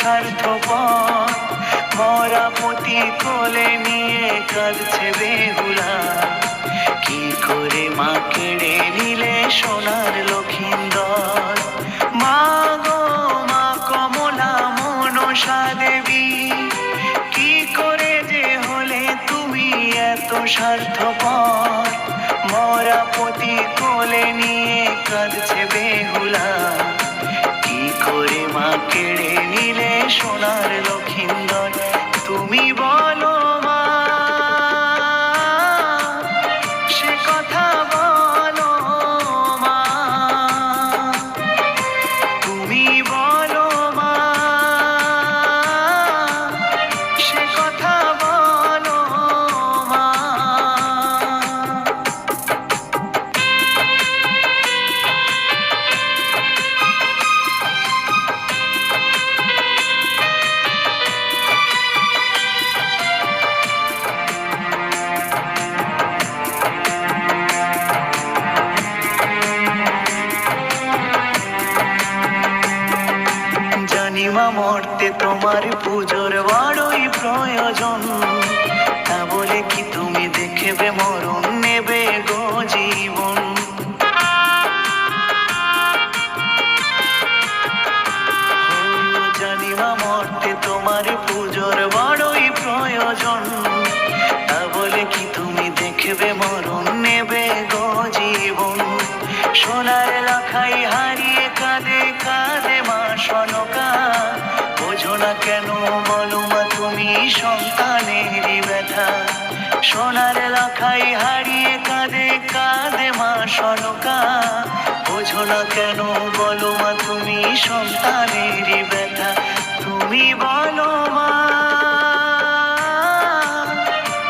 স্বার্থপর, মরা পতি কোলে নিয়ে কাঁদছে বেহুলা। কি করে মা কেড়ে নিলে সোনার লক্ষিন্দর। মা গো মা কমলা মনসা দেবী, কি করে যে হলে তুমি এত স্বার্থপর, মরা পতি কোলে নিয়ে কাঁদছে বেহুলা। কি করে মা কেড়ে নিলে সোনার লক্ষিন্দর। তুমি বলো মা, সে কথা বলো মা, তুমি বলো মা, সে কথা বলো মা। জানিমা মরতে তোমার পুজোর বড়ই প্রয়োজন, তা বলে কি তুমি দেখবে মরণ নেবে গো জীবন। জানিমা মরতে তোমার পুজোর বড়ই প্রয়োজন, তা বলে কি তুমি দেখবে মরণ নেবে গো জীবন। সোনার লাখাই হারিয়ে কাঁদে কাঁদে মা সনকা, বোঝো না কেন বলো মা তুমি সন্তানেরই ব্যথা। সোনার লাখাই হারিয়ে কাঁদে কাঁদে মা সনকা, বোঝো না কেন বলো মা তুমি সন্তানেরই ব্যথা। তুমি বলো মা,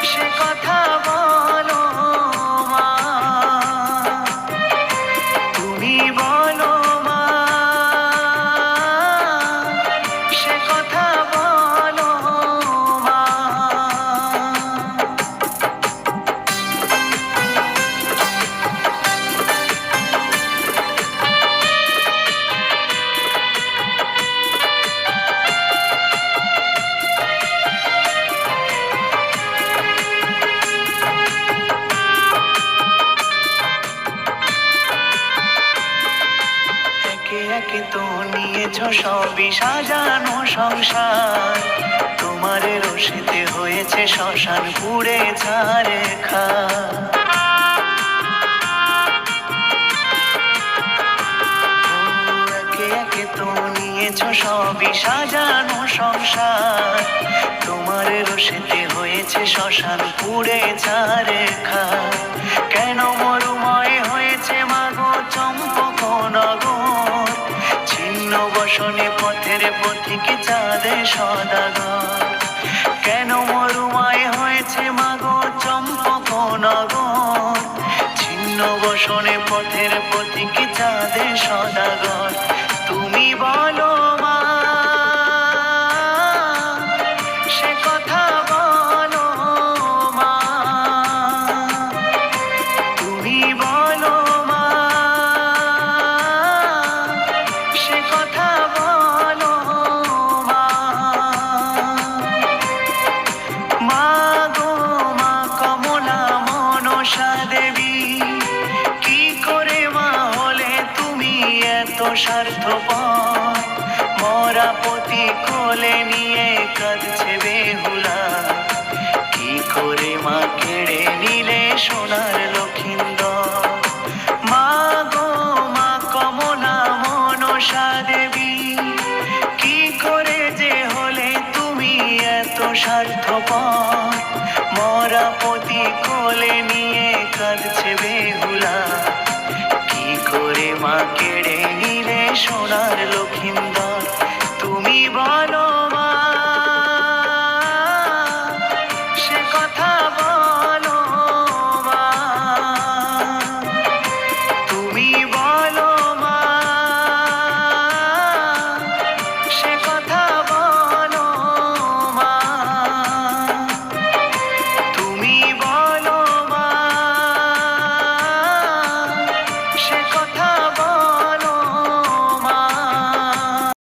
সে কথা বলো মা, তুমি বলো মা, সে কথা বলো মা। একে একে তো নিয়েছ সবই সাজানো সংসার, তোমার রশিতে হয়েছে শ্মশান পুড়ে ছাড়ে খা। একে একে তো নিয়েছ সবই সাজানো সংসার, তোমার রশিতে হয়েছে শ্মশান পুড়ে ছাড়ে খা। কেন মরুময় হয়েছে মাগো চম্পক নগর, ছিন্ন বসনে পথের পথিকে চাঁদে সদাগর। কেন মরুময় হয়েছে মাগো চম্পক নগর, ছিন্ন বসনে পথের পথিকে চাঁদে সদাগর। তুমি বলো মা, সে কথা বলো মা, তুমি বলো মা, সে কথা বলো মা। মা গো মা কমলা মনসা দেবী, কি করে মা হলে তুমি এত স্বার্থপর, মরা পতি কোলে নিয়ে কাঁদছে বেহুলা। কি করে মা কেড়ে নিলে সোনার লক্ষিন্দর। মা গো মা কমলা মনসা দেবী, কি করে যে হলে তুমি এত স্বার্থপর, মরা পতি কোলে নিয়ে কাঁদছে বেহুলা। কি করে মা কেড়ে নিলে সোনার লক্ষিন্দর। তুমি বলো